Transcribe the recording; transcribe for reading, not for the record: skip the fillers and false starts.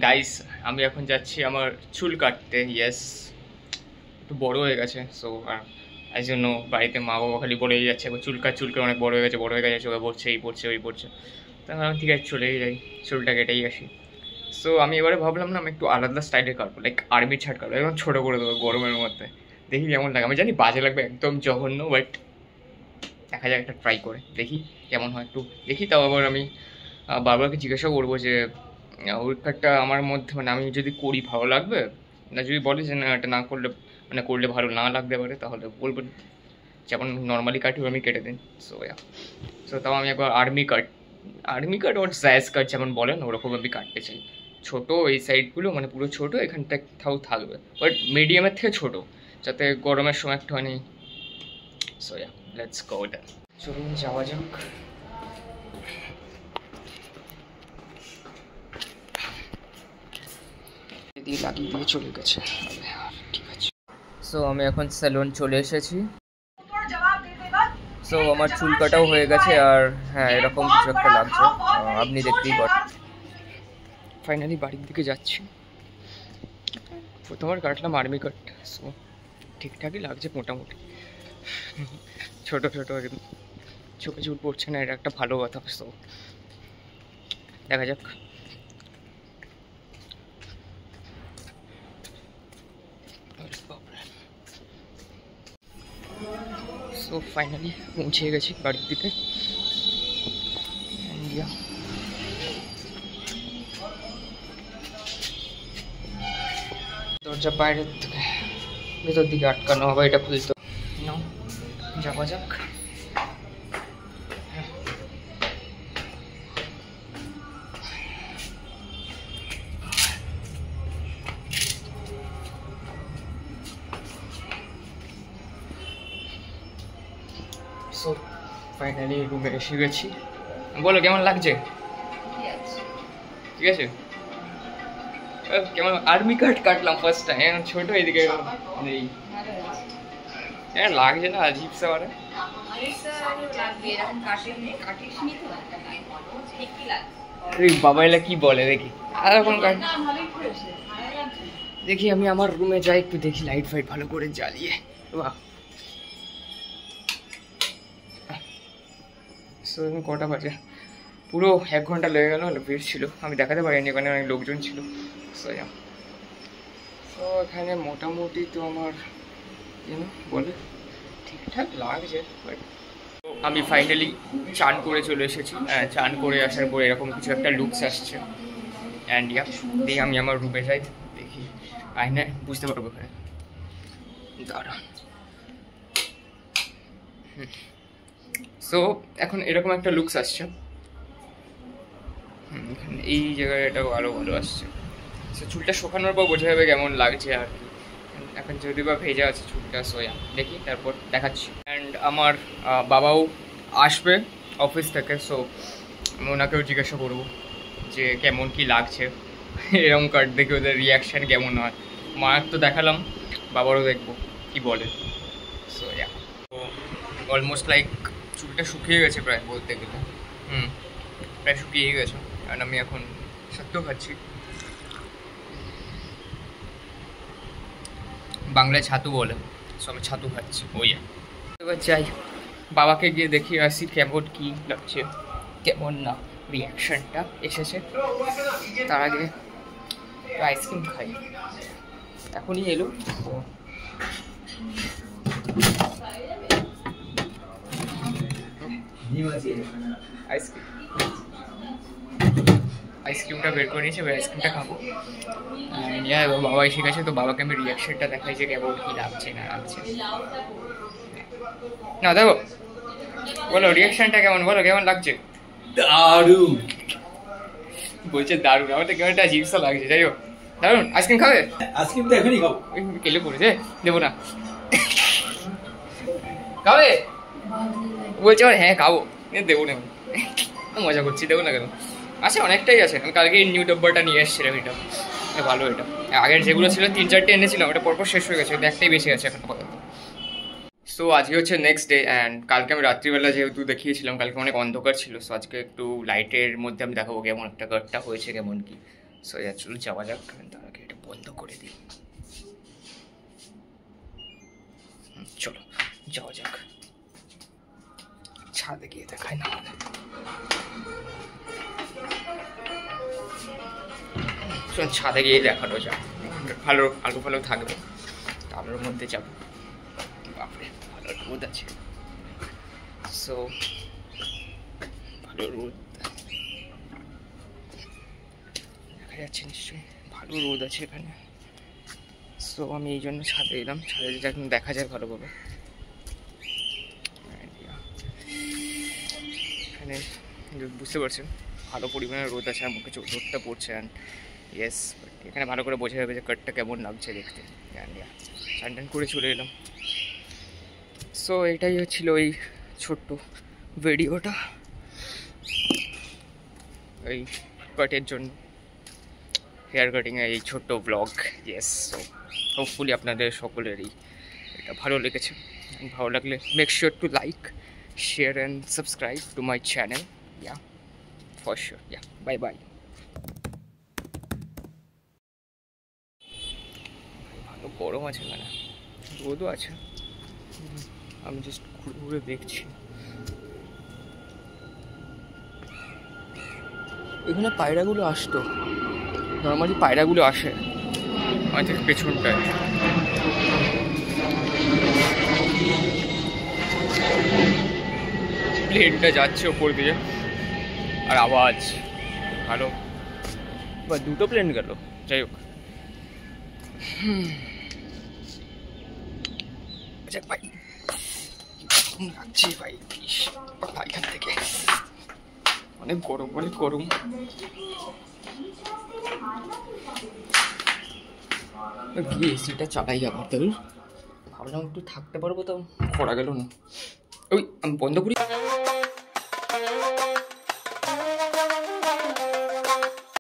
Guys আমি এখন যাচ্ছি আমার চুল কাটতে। ইয়েস, একটু বড় হয়ে গেছে, সো এই জন্য বাড়িতে মা বাবা খালি বলেই যাচ্ছে চুল অনেক বড় হয়ে গেছে, ওই পড়ছে এই পড়ছে ওই পড়ছে। তা ভাবলাম ঠিক আছে চলেই যাই, চুলটা কেটেই আসি। সো আমি এবারে ভাবলাম না আমি একটু আলাদা স্টাইলে কাটবো, লাইক আর্মি ছাট কাটবো, একদম ছোটো করে দেবো গরমের মধ্যে। দেখি কেমন লাগে, আমি জানি বাজে লাগবে একদম জঘন্য, বাট দেখা যাক একটা ট্রাই করে দেখি কেমন হয়, একটু দেখি। তাও আবার আমি বারবারকে জিজ্ঞাসা করবো যে ওই কাটটা আমার মধ্যে মানে আমি যদি করি ভালো লাগবে, না যদি বলে যে না এটা না করলে মানে করলে ভালো না লাগতে পারে তাহলে বলবেন, যেমন নর্মালি কাটি আমি কেটে দিন। সো তাও আমি একবার আর্মি কাট ওর জায়েজ কাট যেমন বলেন ওরকম আমি কাটতে চাই। ছোটো এই সাইডগুলো মানে পুরো ছোটো, এখানটা কোথাও থাকবে বাট মিডিয়ামের থেকে ছোটো, যাতে গরমের সময় একটুখানি। সো লেটস গো দেন, চলুন যাওয়া যাক। দিয়ে লাগিয়ে দিয়ে চলে গেছে, ঠিক আছে। সো আমি এখন স্যালুন চলে এসেছি। সো আমার চুল কাটাও হয়ে গেছে, আর হ্যাঁ এরকম কিছু একটা লাগছে, আপনি দেখতেই পারেন। ফাইনালি বাড়ির দিকে যাচ্ছি। প্রথমবার কাটলাম আর্মি কাট, সো ঠিকঠাকই লাগছে মোটামুটি। ছোটো ছোটো চোখে চুল পড়ছে না, এটা একটা ভালো কথা। সো দেখা যাক। সো ফাইনালি পৌঁছে গেছি বাড়ির দিকে। দরজা বাইরের থেকে ভেতর দিকে আটকানো হবে, এটা খুলতে নাও, যাওয়া যাক। সো ফাইনালি রুমে এসে গেছি। বলো কেমন লাগছে? ঠিক আছে। কেমন আর্মি কাট কাটলাম ফার্স্ট টাইম, ছোট এদিকে নেই, হ্যাঁ লাগছে না আজীব সা? বাবা এলা কি বলে দেখি, আর এখন দেখি আমি আমার রুমে যাই, একটু দেখি লাইট ফাইট ভালো করে জ্বালিয়ে। বাহ, কটা বাজে? পুরো 1 ঘন্টা লেগে গেল, ভিড় ছিল, আমি দেখাতে পারিনি, এখানে অনেক লোকজন ছিল। তো এখানে মোটামুটি তো আমার বলে ঠিকঠাক লাগছে, বাট আমি ফাইনালি চান করে চলে এসেছি। চান করে আসার পরে এরকম কিছু একটা লুকস আসছে, অ্যান্ড দিয়ে আমি আমার রুমে যাই, দেখি আয়নায় বুঝতে পারবো এখানে। দাঁড়া, সো এখন এরকম একটা লুকস আসছে, এই জায়গায় এটা ভালো আসছে। সো চুলটা শুকানোর পর বোঝা যাবে কেমন লাগছে আর কি। এখন যদি বা ভেজা আছে চুলটা, সোয়া দেখি তারপর দেখাচ্ছি। অ্যান্ড আমার বাবাও আসবে অফিস থেকে, সো আমি ওনাকেও জিজ্ঞাসা করবো যে কেমন কি লাগছে, এরকম কাট দেখে ওদের রিয়াকশান কেমন হয়। মায়ের তো দেখালাম, বাবারও দেখবো কি বলে। সো তো অলমোস্ট লাইক চুলটা শুকিয়ে গেছে প্রায় বলতে গেলে, প্রায় শুকিয়ে গেছে। আর আমি এখন সত্য খাচ্ছি, বাংলায় ছাতু বলে, সো আমি ছাতু খাচ্ছি। এবার যাই বাবাকে গিয়ে দেখি আসি কেমন কি লাগছে, কেমন না রিয়াকশানটা এসেছে। তার আগে আইসক্রিম খাই, এখনই এলো। আইসক্রিমটা বের করে নিয়েছি, এবার আইসক্রিমটা খাবো। এবার বাবা এসে গেছে, তো বাবাকে আমি রিয়াকশনটা দেখাই যে কেমন কি লাগছে না লাগছে। না দেখো, বলো রিয়াকশনটা কেমন, বলো কেমন লাগছে? দারুণ বলছে দারুণ, আমার তো কেমন একটা জিপসা লাগছে। যাই হোক দারুণ। আইসক্রিম খাবে? আইসক্রিম তো এখনই খাবো। কেলে পড়েছে, দেবো না। খাবে বলছে, হ্যাঁ খাবো, দেবো না, মজা করছি, দেবো না কেন? আছে অনেকটাই আছে, আমি কালকে নিউ ডব্বাটা নিয়ে এসেছিলাম, এটা ভালো। এটা আগের যেগুলো ছিল 3-4টে এনেছিলাম, ওটা পরপর শেষ হয়ে গেছে, একটাই বেশি আছে এখন পর্যন্ত। সো আজকে হচ্ছে নেক্সট ডে, অ্যান্ড কালকে আমি রাত্রিবেলা যেহেতু দেখিয়েছিলাম, কালকে অনেক অন্ধকার ছিল, সো আজকে একটু লাইটের মধ্যে আমি দেখাবো কেমন একটা কাটটা হয়েছে কেমন কি। সো চলো যাওয়া যাক, তার আগে এটা বন্ধ করে দিই। চলো যাওয়া যাক, ছাদে গিয়ে দেখাই না হলে। ছাদে গিয়ে দেখানো যাক, ভালো আলু ফালু থাকবে, তার মধ্যে যাবো। বাপরে ভালো রোদ আছে, সো ভালো রোদ দেখা যাচ্ছে নিশ্চয়ই, ভালো রোদ আছে এখানে। সো আমি এই জন্য ছাদে এলাম, ছাদে এখন দেখা যায় ভালোভাবে। এখানে বুঝতে পারছেন ভালো পরিমাণে রোদ আছে, আর মুখে রোদটা পড়ছে। অ্যান্ড ইয়েস, এখানে ভালো করে বোঝা যাবে যে কাঠটা কেমন লাগছে দেখতে। স্নান টান করে চলে এলাম। সো এটাই হচ্ছিল ওই ছোট্ট ভিডিওটা এই কাটের জন্য, হেয়ার কাটিংয়ের এই ছোট্ট ব্লগ। ইয়েস, সো হোপফুলি আপনাদের সকলেরই এটা ভালো লেগেছে। ভালো লাগলে make sure to like, share and subscribe to my channel. Yeah, for sure. Yeah, bye bye. ভালো গরম আছে এখানে, রোদও আছে। আমি জাস্ট ঘুরে ঘুরে দেখছি। এখানে পায়রাগুলো আসতো, নর্মালি পায়রাগুলো আসে আমাদের পেছনটায়। প্লেনটা যাচ্ছে ওপর দিয়ে, আর আওয়াজ ভালো, বা দুটো প্লেন গেল, যাই হোক। আচ্ছা ভাই, লাগছে ভাই এখান থেকে, অনেক গরম, অনেক গরম। গিয়ে এসিটা চালাই আবার, তাহলে ভাবলাম একটু থাকতে পারবো, তো করা গেল না। ওই আমি বন্ধ করি।